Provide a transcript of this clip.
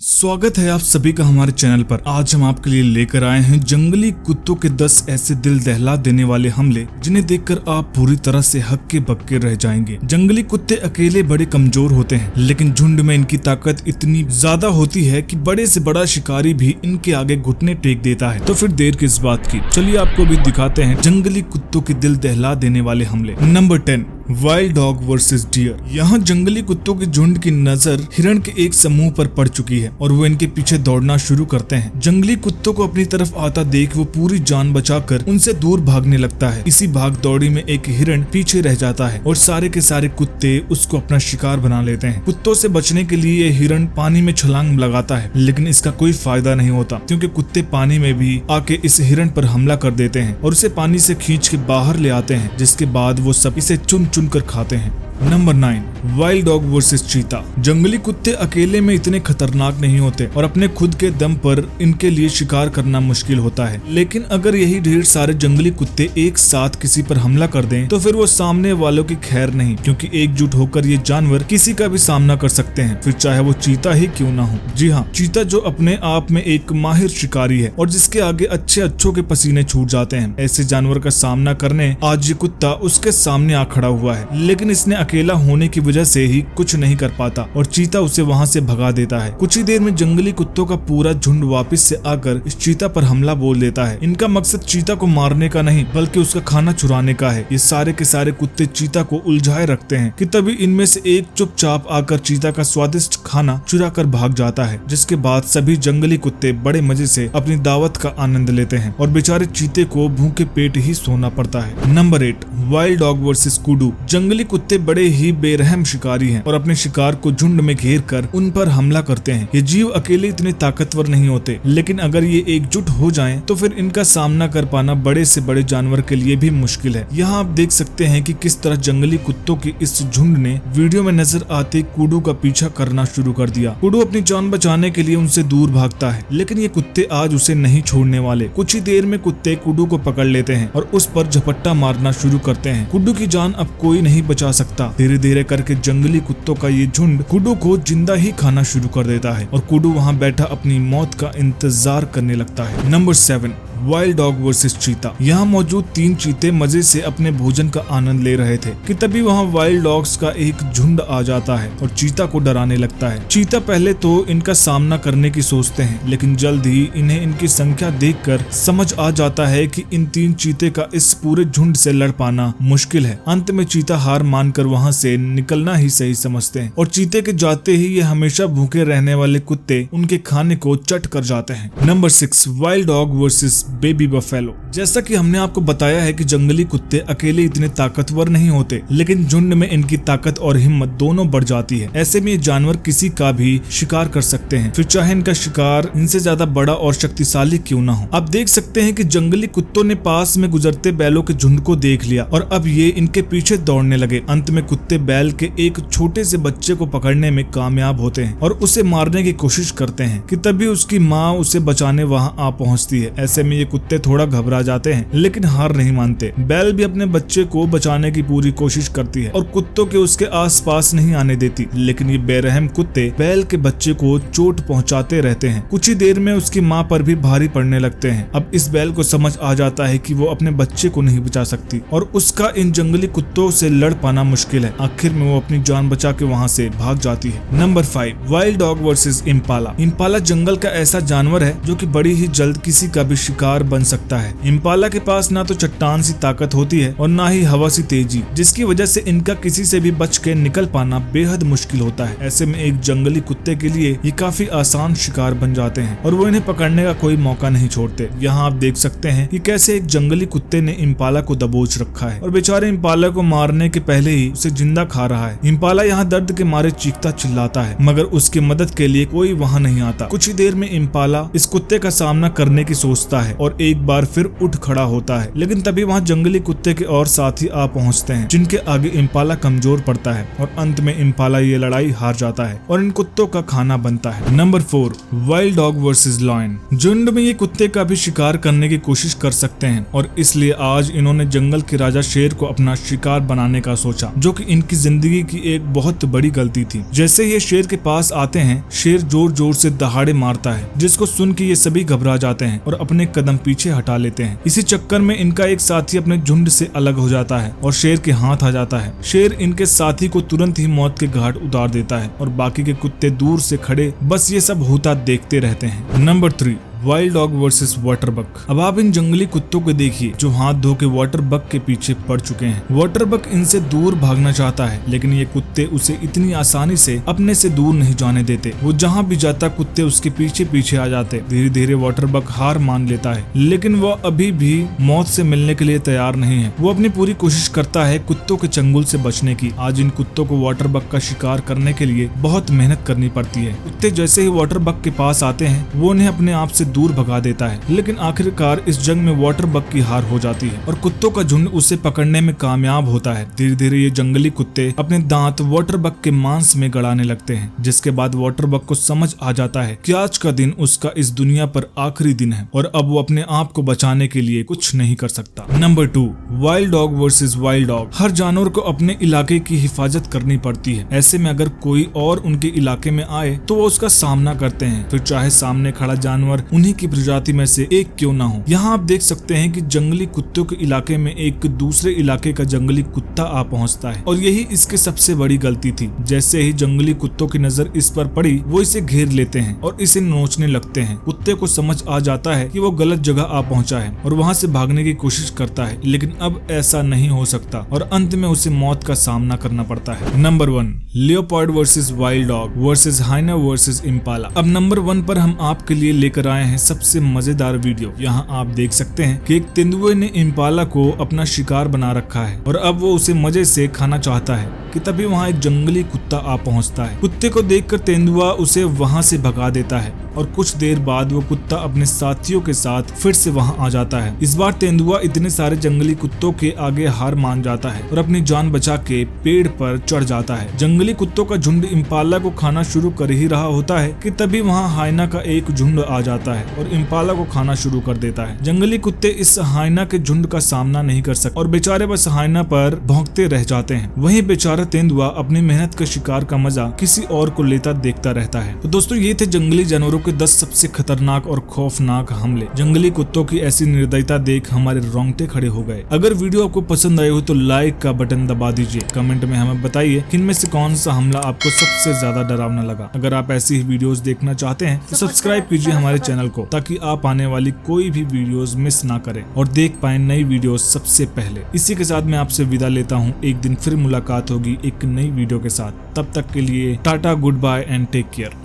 स्वागत है आप सभी का हमारे चैनल पर। आज हम आपके लिए लेकर आए हैं जंगली कुत्तों के 10 ऐसे दिल दहला देने वाले हमले जिन्हें देखकर आप पूरी तरह से हक्के बक्के रह जाएंगे। जंगली कुत्ते अकेले बड़े कमजोर होते हैं, लेकिन झुंड में इनकी ताकत इतनी ज्यादा होती है कि बड़े से बड़ा शिकारी भी इनके आगे घुटने टेक देता है। तो फिर देर किस बात की, चलिए आपको भी दिखाते हैं जंगली कुत्तों के दिल दहला देने वाले हमले। Number 10, wild dog versus deer. यहाँ जंगली कुत्तों की झुंड की नजर हिरण के एक समूह पर पड़ चुकी है और वो इनके पीछे दौड़ना शुरू करते हैं। जंगली कुत्तों को अपनी तरफ आता देख वो पूरी जान बचाकर उनसे दूर भागने लगता है। इसी भाग दौड़ी में एक हिरण पीछे रह जाता है और सारे के सारे कुत्ते उसको अपना शिकार बना लेते हैं। कुत्तों से बचने के लिए ये हिरण पानी में छलांग लगाता है, लेकिन इसका कोई फायदा नहीं होता क्योंकि कुत्ते पानी में भी आके इस हिरण पर हमला कर देते हैं और उसे पानी से खींच के बाहर ले आते हैं, जिसके बाद वो सब इसे चुन कर खाते हैं। नंबर 9, वाइल्ड डॉग वर्सेस चीता। जंगली कुत्ते अकेले में इतने खतरनाक नहीं होते और अपने खुद के दम पर इनके लिए शिकार करना मुश्किल होता है, लेकिन अगर यही ढेर सारे जंगली कुत्ते एक साथ किसी पर हमला कर दें तो फिर वो सामने वालों की खैर नहीं, क्योंकि एकजुट होकर ये जानवर किसी का भी सामना कर सकते हैं, फिर चाहे वो चीता ही क्यों ना हो। जी हाँ, चीता जो अपने आप में एक माहिर शिकारी है और जिसके आगे अच्छों के पसीने छूट जाते हैं। ऐसे जानवर का सामना करने आज ये कुत्ता उसके सामने आ खड़ा हुआ है, लेकिन इसने अकेला होने की वजह से ही कुछ नहीं कर पाता और चीता उसे वहां से भगा देता है। कुछ ही देर में जंगली कुत्तों का पूरा झुंड वापस से आकर इस चीता पर हमला बोल देता है। इनका मकसद चीता को मारने का नहीं बल्कि उसका खाना चुराने का है। ये सारे के सारे कुत्ते चीता को उलझाए रखते हैं कि तभी इनमें से एक चुपचाप आकर चीता का स्वादिष्ट खाना चुरा कर भाग जाता है, जिसके बाद सभी जंगली कुत्ते बड़े मजे से अपनी दावत का आनंद लेते हैं और बेचारे चीते को भूखे पेट ही सोना पड़ता है। नंबर 8, वाइल्ड डॉग वर्सेस कुडू। जंगली कुत्ते बड़े ही बेरहम शिकारी हैं और अपने शिकार को झुंड में घेर कर उन पर हमला करते हैं। ये जीव अकेले इतने ताकतवर नहीं होते, लेकिन अगर ये एकजुट हो जाएं तो फिर इनका सामना कर पाना बड़े से बड़े जानवर के लिए भी मुश्किल है। यहाँ आप देख सकते हैं कि किस तरह जंगली कुत्तों की इस झुंड ने वीडियो में नजर आते कुडू का पीछा करना शुरू कर दिया। कुडू अपनी जान बचाने के लिए उनसे दूर भागता है, लेकिन ये कुत्ते आज उसे नहीं छोड़ने वाले। कुछ ही देर में कुत्ते कुडू को पकड़ लेते हैं और उस पर झपट्टा मारना शुरू करते हैं। कुडू की जान अब कोई नहीं बचा सकता। धीरे धीरे करके जंगली कुत्तों का ये झुंड कुडू को जिंदा ही खाना शुरू कर देता है और कुडू वहां बैठा अपनी मौत का इंतजार करने लगता है। नंबर 7, वाइल्ड डॉग वर्सेस चीता। यहाँ मौजूद 3 चीते मजे से अपने भोजन का आनंद ले रहे थे कि तभी वहाँ वाइल्ड डॉग्स का एक झुंड आ जाता है और चीता को डराने लगता है। चीता पहले तो इनका सामना करने की सोचते हैं, लेकिन जल्द ही इन्हें इनकी संख्या देखकर समझ आ जाता है कि इन 3 चीते का इस पूरे झुंड से लड़ पाना मुश्किल है। अंत में चीता हार मानकर वहाँ से निकलना ही सही समझते हैं और चीते के जाते ही ये हमेशा भूखे रहने वाले कुत्ते उनके खाने को चट कर जाते हैं। Number 6, wild dog versus baby buffalo. जैसा कि हमने आपको बताया है कि जंगली कुत्ते अकेले इतने ताकतवर नहीं होते, लेकिन झुंड में इनकी ताकत और हिम्मत दोनों बढ़ जाती है। ऐसे में ये जानवर किसी का भी शिकार कर सकते हैं, फिर चाहे इनका शिकार इनसे ज्यादा बड़ा और शक्तिशाली क्यों ना हो। आप देख सकते हैं कि जंगली कुत्तों ने पास में गुजरते बैलों के झुंड को देख लिया और अब ये इनके पीछे दौड़ने लगे। अंत में कुत्ते बैल के एक छोटे से बच्चे को पकड़ने में कामयाब होते हैं और उसे मारने की कोशिश करते हैं कि तभी उसकी माँ उसे बचाने वहाँ आ पहुँचती है। ऐसे में ये कुत्ते थोड़ा घबरा जाते हैं, लेकिन हार नहीं मानते। बैल भी अपने बच्चे को बचाने की पूरी कोशिश करती है और कुत्तों के उसके आसपास नहीं आने देती, लेकिन ये बेरहम कुत्ते बैल के बच्चे को चोट पहुंचाते रहते हैं। कुछ ही देर में उसकी माँ पर भी भारी पड़ने लगते हैं। अब इस बैल को समझ आ जाता है कि वो अपने बच्चे को नहीं बचा सकती और उसका इन जंगली कुत्तों से लड़ पाना मुश्किल है। आखिर में वो अपनी जान बचा के वहाँ से भाग जाती है। Number 5, wild dog versus impala. Impala जंगल का ऐसा जानवर है जो कि बड़ी ही जल्द किसी का भी शिकार बन सकता है। इम्पाला के पास ना तो चट्टान सी ताकत होती है और ना ही हवा सी तेजी, जिसकी वजह से इनका किसी से भी बच के निकल पाना बेहद मुश्किल होता है। ऐसे में एक जंगली कुत्ते के लिए ये काफी आसान शिकार बन जाते हैं और वो इन्हें पकड़ने का कोई मौका नहीं छोड़ते। यहाँ आप देख सकते हैं कि कैसे एक जंगली कुत्ते ने इम्पाला को दबोच रखा है और बेचारे इम्पाला को मारने के पहले ही उसे जिंदा खा रहा है। इम्पाला यहाँ दर्द के मारे चीखता चिल्लाता है, मगर उसकी मदद के लिए कोई वहाँ नहीं आता। कुछ ही देर में इम्पाला इस कुत्ते का सामना करने की सोचता है और एक बार फिर उठ खड़ा होता है, लेकिन तभी वहाँ जंगली कुत्ते के और साथी आ पहुँचते हैं, जिनके आगे इम्पाला कमजोर पड़ता है और अंत में इम्पाला ये लड़ाई हार जाता है और इन कुत्तों का खाना बनता है। Number 4, wild dog versus lion. झुंड में ये कुत्ते का भी शिकार करने की कोशिश कर सकते हैं और इसलिए आज इन्होंने जंगल के राजा शेर को अपना शिकार बनाने का सोचा, जो कि इनकी जिंदगी की एक बहुत बड़ी गलती थी। जैसे ये शेर के पास आते हैं, शेर जोर जोर से दहाड़े मारता है, जिसको सुन के ये सभी घबरा जाते हैं और अपने कदम पीछे हटा लेते हैं। इसी चक्कर में इनका एक साथी अपने झुंड से अलग हो जाता है और शेर के हाथ आ जाता है। शेर इनके साथी को तुरंत ही मौत के घाट उतार देता है और बाकी के कुत्ते दूर से खड़े बस ये सब होता देखते रहते हैं। Number 3, wild dog versus waterbuck. अब आप इन जंगली कुत्तों को देखिए जो हाथ धो के वाटर बक के पीछे पड़ चुके हैं। वाटर बक इनसे दूर भागना चाहता है, लेकिन ये कुत्ते उसे इतनी आसानी से अपने से दूर नहीं जाने देते। वो जहाँ भी जाता कुत्ते उसके पीछे पीछे आ जाते। धीरे धीरे वाटर बक हार मान लेता है, लेकिन वह अभी भी मौत से मिलने के लिए तैयार नहीं है। वो अपनी पूरी कोशिश करता है कुत्तों के चंगुल से बचने की। आज इन कुत्तों को वाटर बक का शिकार करने के लिए बहुत मेहनत करनी पड़ती है। कुत्ते जैसे ही वाटर बक के पास आते हैं, वो उन्हें अपने आप से दूर भगा देता है, लेकिन आखिरकार इस जंग में वाटर बक की हार हो जाती है और कुत्तों का झुंड उसे पकड़ने में कामयाब होता है। धीरे धीरे ये जंगली कुत्ते अपने दांत वाटर बक के मांस में गड़ाने लगते हैं, जिसके बाद वाटर बक को समझ आ जाता है कि आज का दिन उसका इस दुनिया पर आखिरी दिन है और अब वो अपने आप को बचाने के लिए कुछ नहीं कर सकता। Number 2, wild dog versus wild dog. हर जानवर को अपने इलाके की हिफाजत करनी पड़ती है। ऐसे में अगर कोई और उनके इलाके में आए तो वो उसका सामना करते हैं, फिर चाहे सामने खड़ा जानवर उन्हीं की प्रजाति में से एक क्यों ना हो। यहाँ आप देख सकते हैं कि जंगली कुत्तों के इलाके में एक दूसरे इलाके का जंगली कुत्ता आ पहुँचता है और यही इसकी सबसे बड़ी गलती थी। जैसे ही जंगली कुत्तों की नजर इस पर पड़ी, वो इसे घेर लेते हैं और इसे नोचने लगते हैं। कुत्ते को समझ आ जाता है कि वो गलत जगह आ पहुंचा है और वहां से भागने की कोशिश करता है, लेकिन अब ऐसा नहीं हो सकता और अंत में उसे मौत का सामना करना पड़ता है। Number 1, leopard versus wild dog versus hyena versus impala. अब नंबर 1 पर हम आपके लिए लेकर आए हैं सबसे मजेदार वीडियो। यहाँ आप देख सकते हैं कि एक तेंदुए ने इम्पाला को अपना शिकार बना रखा है और अब वो उसे मजे से खाना चाहता है कि तभी वहाँ एक जंगली कुत्ता आ पहुँचता है। कुत्ते को देखकर तेंदुआ उसे वहाँ से भगा देता है और कुछ देर बाद वो कुत्ता अपने साथियों के साथ फिर से वहाँ आ जाता है। इस बार तेंदुआ इतने सारे जंगली कुत्तों के आगे हार मान जाता है और अपनी जान बचा के पेड़ पर चढ़ जाता है। जंगली कुत्तों का झुंड इम्पाला को खाना शुरू कर ही रहा होता है कि तभी वहाँ हाइना का एक झुंड आ जाता है और इम्पाला को खाना शुरू कर देता है। जंगली कुत्ते इस हाइना के झुंड का सामना नहीं कर सकते और बेचारे बस हाइना पर भौंकते रह जाते हैं। वहीं बेचारा तेंदुआ अपनी मेहनत का शिकार का मजा किसी और को लेता देखता रहता है। तो दोस्तों, ये थे जंगली जानवरों के 10 सबसे खतरनाक और खौफनाक हमले। जंगली कुत्तों की ऐसी निर्दयता देख हमारे रोंगटे खड़े हो गए। अगर वीडियो आपको पसंद आए हो तो लाइक का बटन दबा दीजिए। कमेंट में हमें बताइए कि इनमें से कौन सा हमला आपको सबसे ज्यादा डरावना लगा। अगर आप ऐसी ही वीडियोस देखना चाहते हैं तो सब्सक्राइब कीजिए हमारे चैनल को, ताकि आप आने वाली कोई भी वीडियोस मिस ना करें और देख पाए नई वीडियोस सबसे पहले। इसी के साथ मैं आपसे विदा लेता हूँ। एक दिन फिर मुलाकात होगी एक नई वीडियो के साथ। तब तक के लिए tata, goodbye and take care.